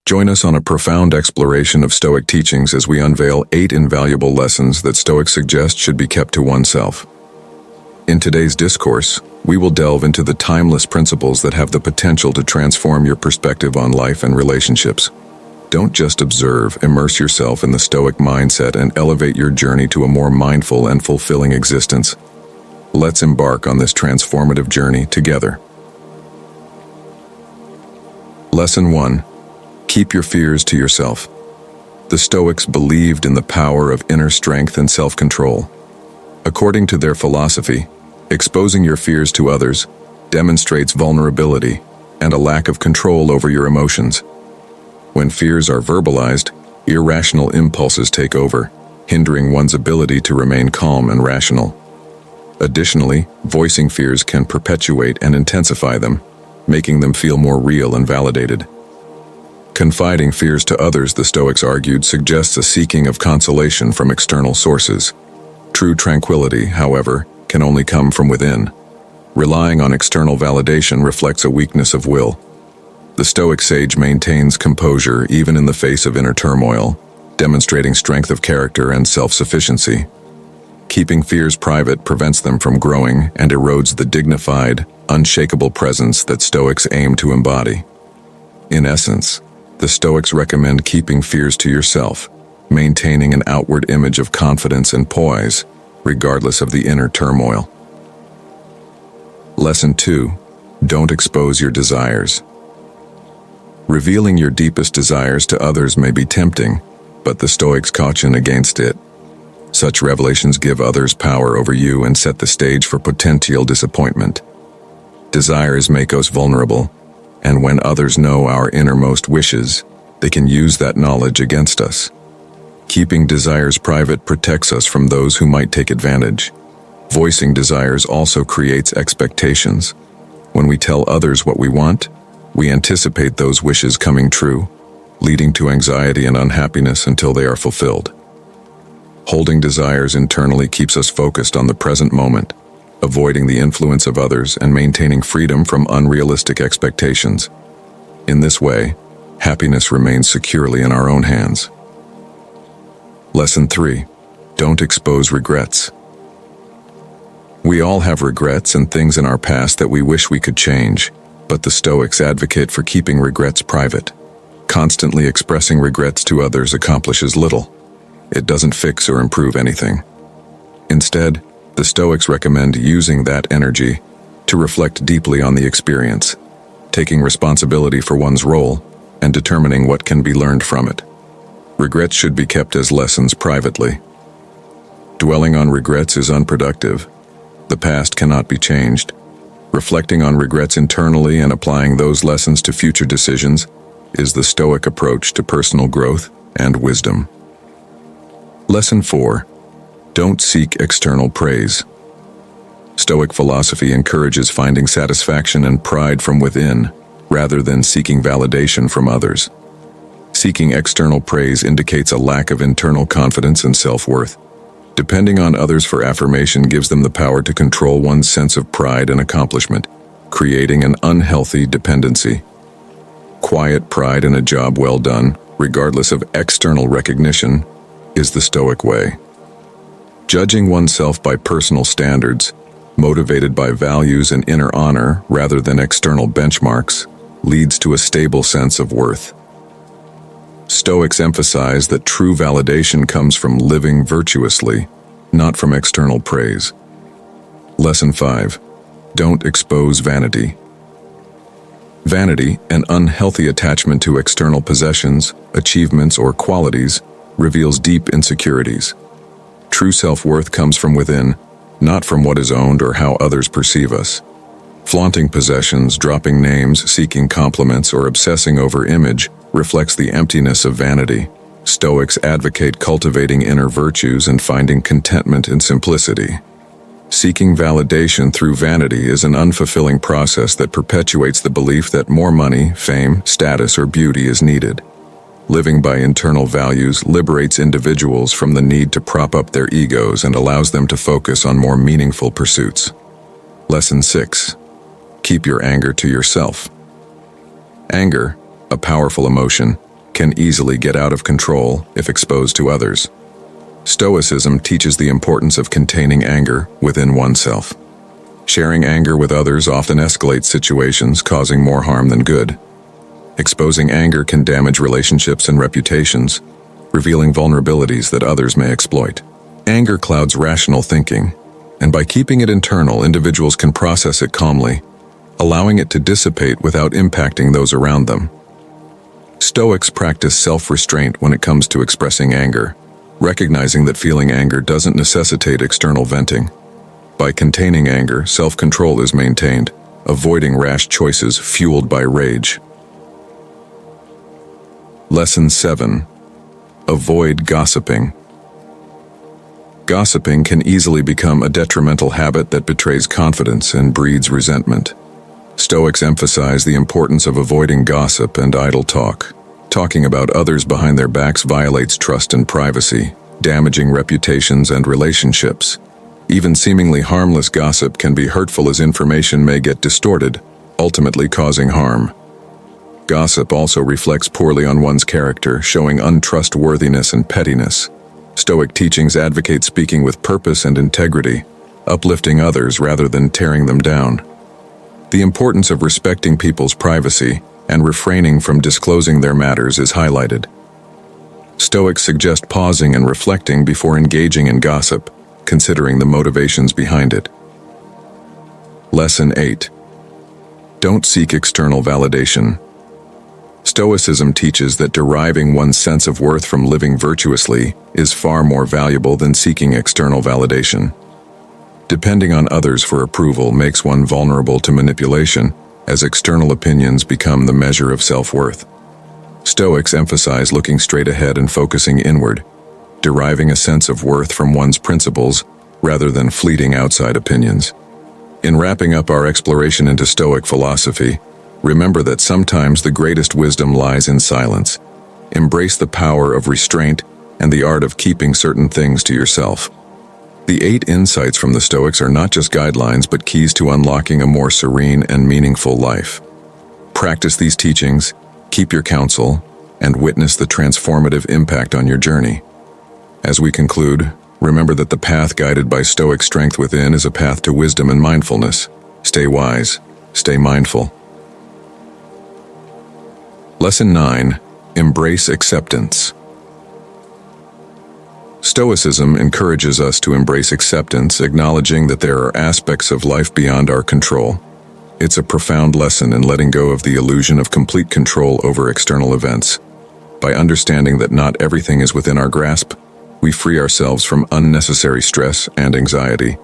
Join us on a profound exploration of Stoic teachings as we unveil 8 invaluable lessons that Stoics suggest should be kept to oneself. In today's discourse, we will delve into the timeless principles that have the potential to transform your perspective on life and relationships. Don't just observe, immerse yourself in the Stoic mindset and elevate your journey to a more mindful and fulfilling existence. Let's embark on this transformative journey together. Lesson 1. Keep your fears to yourself. The Stoics believed in the power of inner strength and self-control. According to their philosophy, exposing your fears to others demonstrates vulnerability and a lack of control over your emotions. When fears are verbalized, irrational impulses take over, hindering one's ability to remain calm and rational. Additionally, voicing fears can perpetuate and intensify them, making them feel more real and validated. Confiding fears to others, the Stoics argued, suggests a seeking of consolation from external sources. True tranquility, however, can only come from within. Relying on external validation reflects a weakness of will. The Stoic sage maintains composure even in the face of inner turmoil, demonstrating strength of character and self-sufficiency. Keeping fears private prevents them from growing and erodes the dignified, unshakable presence that Stoics aim to embody. In essence, the Stoics recommend keeping fears to yourself, maintaining an outward image of confidence and poise, regardless of the inner turmoil. Lesson 2. Don't expose your desires. Revealing your deepest desires to others may be tempting, but the Stoics caution against it. Such revelations give others power over you and set the stage for potential disappointment. Desires make us vulnerable, and when others know our innermost wishes, they can use that knowledge against us. Keeping desires private protects us from those who might take advantage. Voicing desires also creates expectations. When we tell others what we want, we anticipate those wishes coming true, leading to anxiety and unhappiness until they are fulfilled. Holding desires internally keeps us focused on the present moment, avoiding the influence of others and maintaining freedom from unrealistic expectations. In this way, happiness remains securely in our own hands. Lesson 3. Don't expose regrets. We all have regrets and things in our past that we wish we could change, but the Stoics advocate for keeping regrets private. Constantly expressing regrets to others accomplishes little. It doesn't fix or improve anything. Instead, the Stoics recommend using that energy to reflect deeply on the experience, taking responsibility for one's role, and determining what can be learned from it. Regrets should be kept as lessons privately. Dwelling on regrets is unproductive. The past cannot be changed. Reflecting on regrets internally and applying those lessons to future decisions is the Stoic approach to personal growth and wisdom. Lesson 4. Don't seek external praise. Stoic philosophy encourages finding satisfaction and pride from within, rather than seeking validation from others. Seeking external praise indicates a lack of internal confidence and self-worth. Depending on others for affirmation gives them the power to control one's sense of pride and accomplishment, creating an unhealthy dependency. Quiet pride in a job well done, regardless of external recognition, is the Stoic way. Judging oneself by personal standards, motivated by values and inner honor rather than external benchmarks, leads to a stable sense of worth. Stoics emphasize that true validation comes from living virtuously, not from external praise. Lesson 5. Don't expose vanity. Vanity, an unhealthy attachment to external possessions, achievements, or qualities, reveals deep insecurities. True self-worth comes from within, not from what is owned or how others perceive us. Flaunting possessions, dropping names, seeking compliments, or obsessing over image reflects the emptiness of vanity. Stoics advocate cultivating inner virtues and finding contentment in simplicity. Seeking validation through vanity is an unfulfilling process that perpetuates the belief that more money, fame, status, or beauty is needed. Living by internal values liberates individuals from the need to prop up their egos and allows them to focus on more meaningful pursuits. Lesson 6. Keep your anger to yourself. Anger, a powerful emotion, can easily get out of control if exposed to others. Stoicism teaches the importance of containing anger within oneself. Sharing anger with others often escalates situations, causing more harm than good. Exposing anger can damage relationships and reputations, revealing vulnerabilities that others may exploit. Anger clouds rational thinking, and by keeping it internal, individuals can process it calmly, allowing it to dissipate without impacting those around them. Stoics practice self-restraint when it comes to expressing anger, recognizing that feeling anger doesn't necessitate external venting. By containing anger, self-control is maintained, avoiding rash choices fueled by rage. Lesson 7. Avoid gossiping. Gossiping can easily become a detrimental habit that betrays confidence and breeds resentment. Stoics emphasize the importance of avoiding gossip and idle talk. Talking about others behind their backs violates trust and privacy, damaging reputations and relationships. Even seemingly harmless gossip can be hurtful as information may get distorted, ultimately causing harm. Gossip also reflects poorly on one's character, showing untrustworthiness and pettiness. Stoic teachings advocate speaking with purpose and integrity, uplifting others rather than tearing them down. The importance of respecting people's privacy and refraining from disclosing their matters is highlighted. Stoics suggest pausing and reflecting before engaging in gossip, considering the motivations behind it. Lesson 8. Don't seek external validation. Stoicism teaches that deriving one's sense of worth from living virtuously is far more valuable than seeking external validation. Depending on others for approval makes one vulnerable to manipulation, as external opinions become the measure of self-worth. Stoics emphasize looking straight ahead and focusing inward, deriving a sense of worth from one's principles rather than fleeting outside opinions. In wrapping up our exploration into Stoic philosophy, remember that sometimes the greatest wisdom lies in silence. Embrace the power of restraint and the art of keeping certain things to yourself. The 8 insights from the Stoics are not just guidelines but keys to unlocking a more serene and meaningful life. Practice these teachings, keep your counsel, and witness the transformative impact on your journey. As we conclude, remember that the path guided by Stoic strength within is a path to wisdom and mindfulness. Stay wise, stay mindful. Lesson 9. Embrace acceptance. Stoicism encourages us to embrace acceptance, acknowledging that there are aspects of life beyond our control. It's a profound lesson in letting go of the illusion of complete control over external events. By understanding that not everything is within our grasp, we free ourselves from unnecessary stress and anxiety.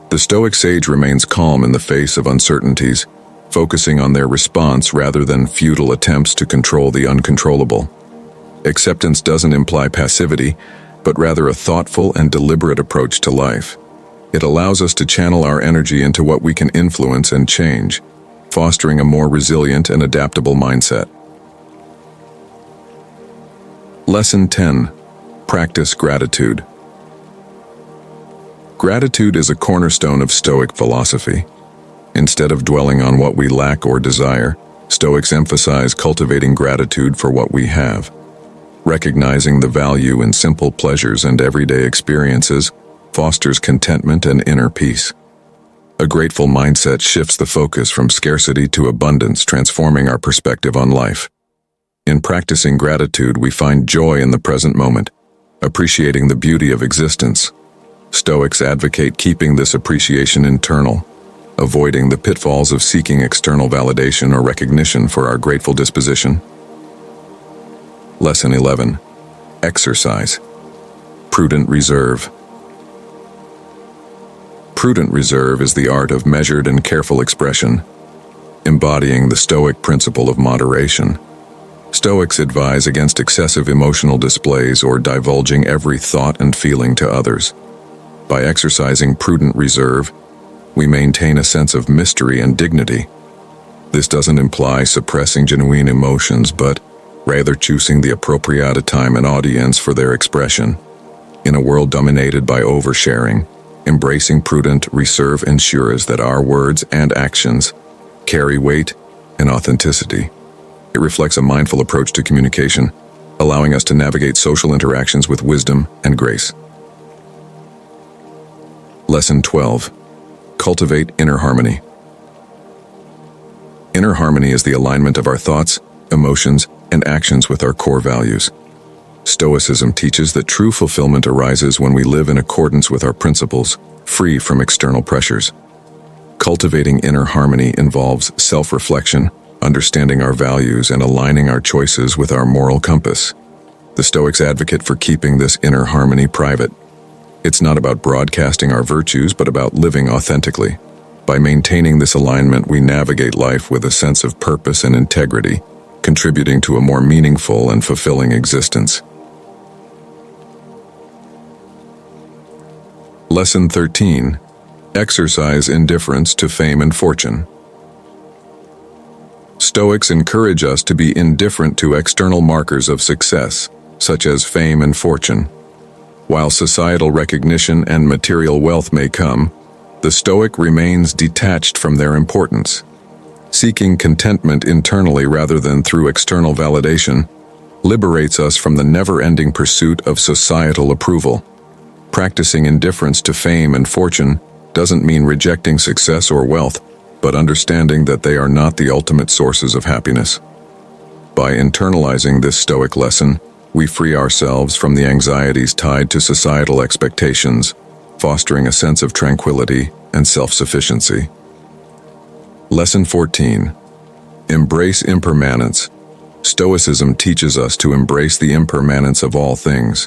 The Stoic sage remains calm in the face of uncertainties, focusing on their response rather than futile attempts to control the uncontrollable. Acceptance doesn't imply passivity, but rather a thoughtful and deliberate approach to life. It allows us to channel our energy into what we can influence and change, fostering a more resilient and adaptable mindset. Lesson 10. Practice gratitude. Gratitude is a cornerstone of Stoic philosophy. Instead of dwelling on what we lack or desire, Stoics emphasize cultivating gratitude for what we have. Recognizing the value in simple pleasures and everyday experiences fosters contentment and inner peace. A grateful mindset shifts the focus from scarcity to abundance, transforming our perspective on life. In practicing gratitude, we find joy in the present moment, appreciating the beauty of existence. Stoics advocate keeping this appreciation internal, avoiding the pitfalls of seeking external validation or recognition for our grateful disposition. Lesson 11. Exercise. Prudent reserve. Prudent reserve is the art of measured and careful expression, embodying the Stoic principle of moderation. Stoics advise against excessive emotional displays or divulging every thought and feeling to others. By exercising prudent reserve, we maintain a sense of mystery and dignity. This doesn't imply suppressing genuine emotions, but rather choosing the appropriate time and audience for their expression. In a world dominated by oversharing, embracing prudent reserve ensures that our words and actions carry weight and authenticity. It reflects a mindful approach to communication, allowing us to navigate social interactions with wisdom and grace. Lesson 12. Cultivate inner harmony. Inner harmony is the alignment of our thoughts, emotions, and actions with our core values. Stoicism teaches that true fulfillment arises when we live in accordance with our principles, free from external pressures. Cultivating inner harmony involves self-reflection, understanding our values, and aligning our choices with our moral compass. The Stoics advocate for keeping this inner harmony private. It's not about broadcasting our virtues, but about living authentically. By maintaining this alignment, we navigate life with a sense of purpose and integrity, contributing to a more meaningful and fulfilling existence. Lesson 13. Exercise indifference to fame and fortune. Stoics encourage us to be indifferent to external markers of success, such as fame and fortune. While societal recognition and material wealth may come, the Stoic remains detached from their importance. Seeking contentment internally rather than through external validation liberates us from the never-ending pursuit of societal approval. Practicing indifference to fame and fortune doesn't mean rejecting success or wealth, but understanding that they are not the ultimate sources of happiness. By internalizing this Stoic lesson, we free ourselves from the anxieties tied to societal expectations, fostering a sense of tranquility and self-sufficiency. Lesson 14. Embrace impermanence. Stoicism teaches us to embrace the impermanence of all things.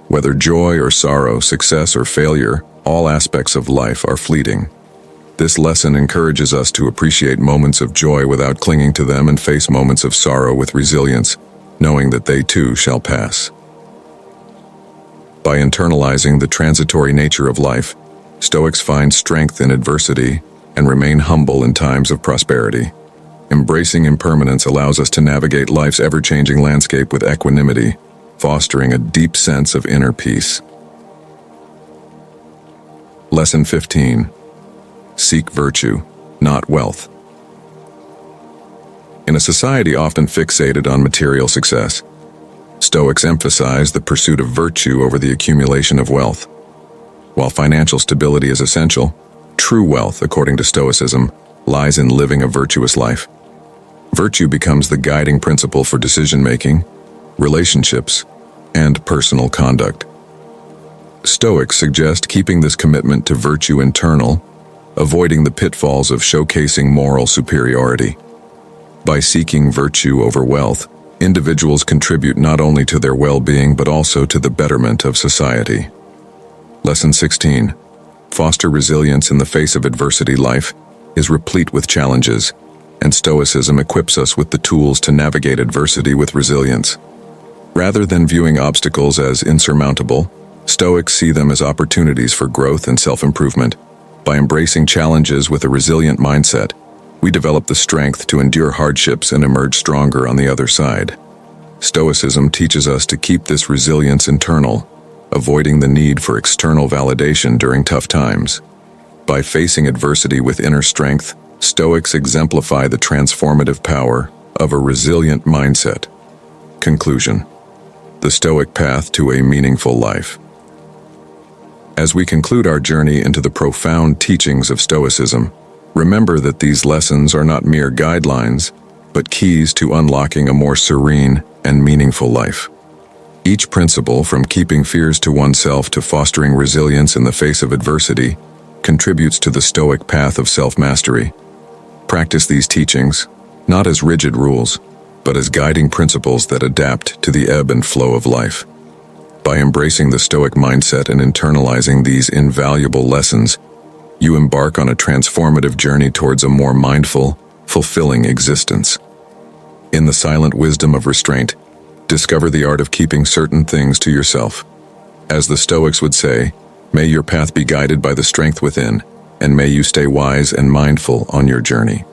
Whether joy or sorrow, success or failure, all aspects of life are fleeting. This lesson encourages us to appreciate moments of joy without clinging to them and face moments of sorrow with resilience, knowing that they too shall pass. By internalizing the transitory nature of life, Stoics find strength in adversity and remain humble in times of prosperity. Embracing impermanence allows us to navigate life's ever-changing landscape with equanimity, fostering a deep sense of inner peace. Lesson 15. Seek virtue, not wealth. In a society often fixated on material success, Stoics emphasize the pursuit of virtue over the accumulation of wealth. While financial stability is essential, true wealth, according to Stoicism, lies in living a virtuous life. Virtue becomes the guiding principle for decision-making, relationships, and personal conduct. Stoics suggest keeping this commitment to virtue internal, avoiding the pitfalls of showcasing moral superiority. By seeking virtue over wealth, individuals contribute not only to their well-being but also to the betterment of society. Lesson 16. Foster resilience in the face of adversity. Life is replete with challenges, and Stoicism equips us with the tools to navigate adversity with resilience. Rather than viewing obstacles as insurmountable, Stoics see them as opportunities for growth and self-improvement. By embracing challenges with a resilient mindset, we develop the strength to endure hardships and emerge stronger on the other side. Stoicism teaches us to keep this resilience internal, avoiding the need for external validation during tough times. By facing adversity with inner strength, Stoics exemplify the transformative power of a resilient mindset. Conclusion. The Stoic path to a meaningful life. As we conclude our journey into the profound teachings of Stoicism, remember that these lessons are not mere guidelines, but keys to unlocking a more serene and meaningful life. Each principle, from keeping fears to oneself to fostering resilience in the face of adversity, contributes to the Stoic path of self-mastery. Practice these teachings, not as rigid rules, but as guiding principles that adapt to the ebb and flow of life. By embracing the Stoic mindset and internalizing these invaluable lessons, you embark on a transformative journey towards a more mindful, fulfilling existence. In the silent wisdom of restraint, discover the art of keeping certain things to yourself. As the Stoics would say, may your path be guided by the strength within, and may you stay wise and mindful on your journey.